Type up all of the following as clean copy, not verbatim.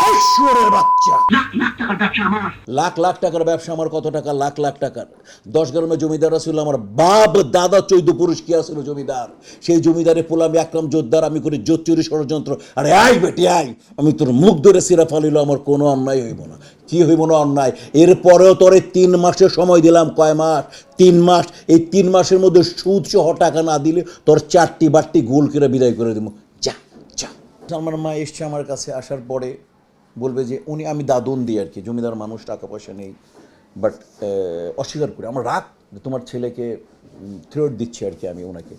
ঈশ্বরের বাচ্চা, লাখ লাখ টাকার ব্যবসা আমার। কত টাকা? লাখ লাখ টাকার। 10 গ্রামের জমিদার ছিল আমার বাপ দাদা, 14 পুরুষ কি ছিল জমিদার। সেই জমিদারে পোলাম একরম জোরদার, আমি করি জোর চুরি ষড়যন্ত্র। আরে আই বেটি আই, আমি তোর মুখ ধরে সিরা ফালিল, আমার কোনো অন্যায় হইব না। কি হইব না অন্যায়? এরপরেও তোরে 3 মাসের সময় দিলাম। কয় মাস? 3 মাস। এই 3 মাসের মধ্যে সুদ সহ টাকা না দিলে তোর 4টি বাট্টি গোল করে বিদায় করে দেবো। যা যা। আমার মা এসছে আমার কাছে, আসার পরে বলবে যে উনি, আমি দাদন দিই আর কি, জমিদার মানুষ, টাকা পয়সা নেই, বাট অস্বীকার করি। আমার রাগ, তোমার ছেলেকে থ্রেট দিচ্ছি আর কি আমি ওনাকে।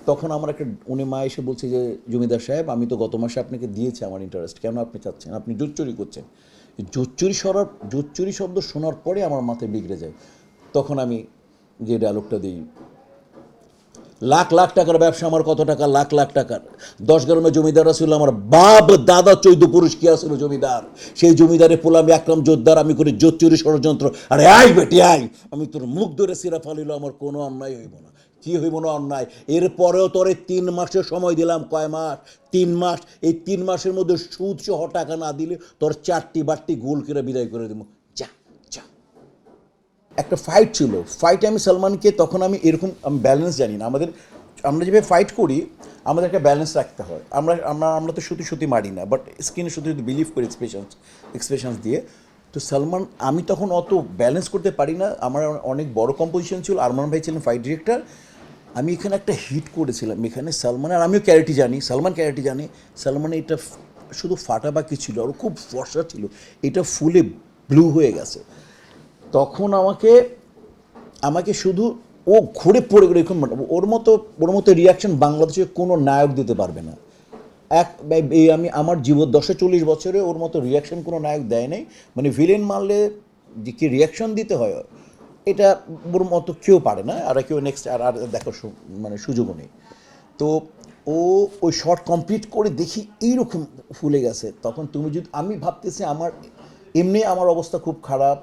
তখন আমার একটা, উনি মা এসে বলছে যে জমিদার সাহেব, আমি তো গত মাসে আপনাকে দিয়েছি আমার ইন্টারেস্ট, কেন আপনি চাচ্ছেন? আপনি জোর চুরি করছেন। জোর চুরি শব্দ শোনার পরে আমার মাথায় বিগড়ে যায়। তখন আমি যে ডায়লগটা দিই, লাখ লাখ টাকার ব্যবসা আমার। কত টাকা? লাখ লাখ টাকার। 10 গ্রামের জমিদার ছিল আমার বাপ দাদা, 14 পুরুষ কি ছিল জমিদার। সেই জমিদারে পোলাম একরম জোরদার, আমি করি জোর চুরি ষড়যন্ত্র। আরে আই বেটি আই, আমি তোর মুখ ধরে সিরা ফালিল, আমার কোনো অন্যায় হইব না। কি হইব না অন্যায়? এরপরেও তোরে 3 মাসের সময় দিলাম। কয় মাস? 3 মাস। এই 3 মাসের মধ্যে সুদ সহ টাকা না দিলে তোর 4টি বাট্টি গোল করে বিদায় করে দেবো। যা যা। একটা ফাইট ছিল, ফাইটে আমি সালমানকে, তখন আমি এরকম, আমি ব্যালেন্স জানি না। আমরা যেভাবে ফাইট করি, আমাদের একটা ব্যালেন্স রাখতে হয়। আমরা তো সত্যি মারি না, বাট স্ক্রিনে শুধু যদি বিলিভ করি এক্সপ্রেশনস দিয়ে। তো সালমান, আমি তখন অত ব্যালেন্স করতে পারি না। আমার অনেক বড় কম্পোজিশন ছিল, আরমান ভাই ছিলেন ফাইট ডিরেক্টর। আমি এখানে একটা হিট করেছিলাম এখানে সালমান, আর আমিও ক্যারেক্টি জানি, সালমান ক্যারেক্টি জানি। সালমান এটা শুধু ফাটা বাকি ছিল, আর খুব ফর্সা ছিল, এটা ফুলে ব্লু হয়ে গেছে। তখন আমাকে শুধু ও ঘুরে পড়ে গেলে, এখন ওর মতো রিয়াকশন বাংলাদেশে কোনো নায়ক দিতে পারবে না। এই আমি আমার জীবন 40 বছরে ওর মতো রিয়াকশন কোনো নায়ক দেয় নাই। মানে ভিলেন মারলে যে কি রিয়াকশন দিতে হয়, এটা ওর মতো কেউ পারে না, আর কেউ নেক্সট আর দেখার মানে সুযোগও নেই। তো ও ওই শর্ট কমপ্লিট করে দেখি এইরকম ফুলে গেছে। তখন তুমি যদি, আমি ভাবতেছি আমার এমনি আমার অবস্থা খুব খারাপ,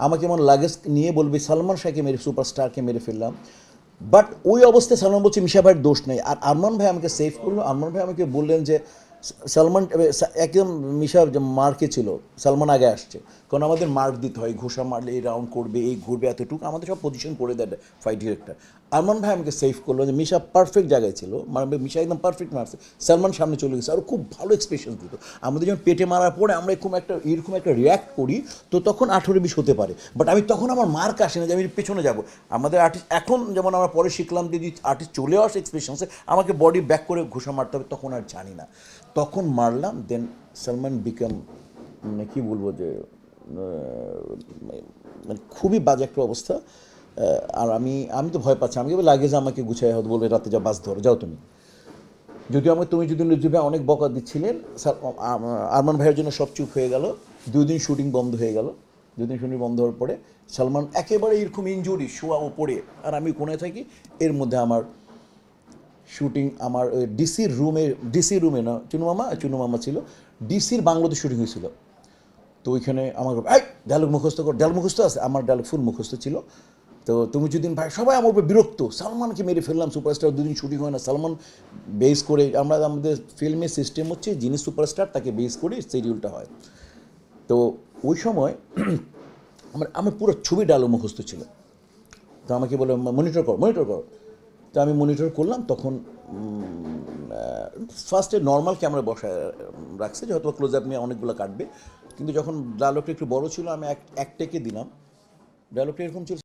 আমাকে এমন লাগেজ নিয়ে বলবে সালমান শাহকে মেরে, সুপারস্টারকে মেরে ফেললাম। বাট ওই অবস্থায় সালমান বলছে মিশা ভাইয়ের দোষ নেই, আর আরমান ভাই আমাকে সেভ করলো। আরমান ভাই আমাকে বললেন যে সালমান একদম মিশা মার্কে ছিল, সালমান আগে আসছে, কারণ আমাদের মার্ক দিতে হয়, ঘোষা মারলে এই রাউন্ড করবে, এই ঘুরবে, এতটুকু আমাদের সব পজিশন করে দেয় ফাইট ডিরেক্টর। আরমান ভাই আমাকে সেভ করলো যে মিশা পারফেক্ট জায়গায় ছিল, মানে মিশা একদম পারফেক্ট মারছে, সালমান সামনে চলে গেছে, আর খুব ভালো এক্সপ্রেশন দিত। আমাদের যখন পেটে মারার পরে আমরা এরকম একটা রিয়্যাক্ট করি, তো তখন 18-20 হতে পারে। বাট আমি তখন আমার মার্ক আসে না যে আমি পেছনে যাব। আমাদের আর্টিস্ট এখন যেমন আমরা পরে শিখলাম যে আর্টিস্ট চলেও আসে এক্সপ্রেশনসে, আমাকে বডি ব্যাক করে ঘোষা মারতে হবে, তখন আর জানি না। তখন মারলাম, দেন সালমান বিকাম, মানে কী বলবো যে, মানে খুবই বাজে একটা অবস্থা। আর আমি তো ভয় পাচ্ছি, আমি লাগে যে আমাকে গুছাই হয়তো বলবে রাতে যা বাস ধরো, যাও তুমি। যদিও তুমি যদি নজরুল ভাই অনেক বকা দিচ্ছিলেন, আরমান ভাইয়ের জন্য সব চুপ হয়ে গেল। 2 দিন শুটিং বন্ধ হয়ে গেল। 2 দিন শুটিং বন্ধ হওয়ার পরে সালমান একেবারে এরকম ইনজুরি, শোয়া ওপরে, আর আমি কোণে থাকি। এর মধ্যে আমার শুটিং, আমার ডিসির রুমে না, চুনু মামা ছিল, ডিসির বাংলাদেশ শুটিং হয়েছিল। তো ওইখানে আমার ডায়লগ মুখস্থ কর, ডায়লগ মুখস্থ আছে, আমার ডায়লগ ফুল মুখস্থ ছিল। তো তুমি যদি ভাই, সবাই আমার উপর বিরক্ত, সালমানকে মেরে ফেললাম, সুপারস্টার 2 দিন শুটিং হয় না। সালমান বেস করে, আমাদের ফিল্মের সিস্টেম হচ্ছে যিনি সুপারস্টার তাকে বেস করে শিডিউলটা হয়। তো ওই সময় আমার পুরো ছবি ডায়লগ মুখস্থ ছিল। তো আমাকে বলে মনিটর কর। তো আমি মনিটর করলাম। তখন ফার্স্টে নর্মাল ক্যামেরা বসায় রাখছে, যে হয়তো ক্লোজ আপ নিয়ে অনেকগুলো কাটবে, কিন্তু যখন ডায়লগটা একটু বড় ছিল, আমি এক টেকে দিলাম। ডায়লগটা এরকম ছিল।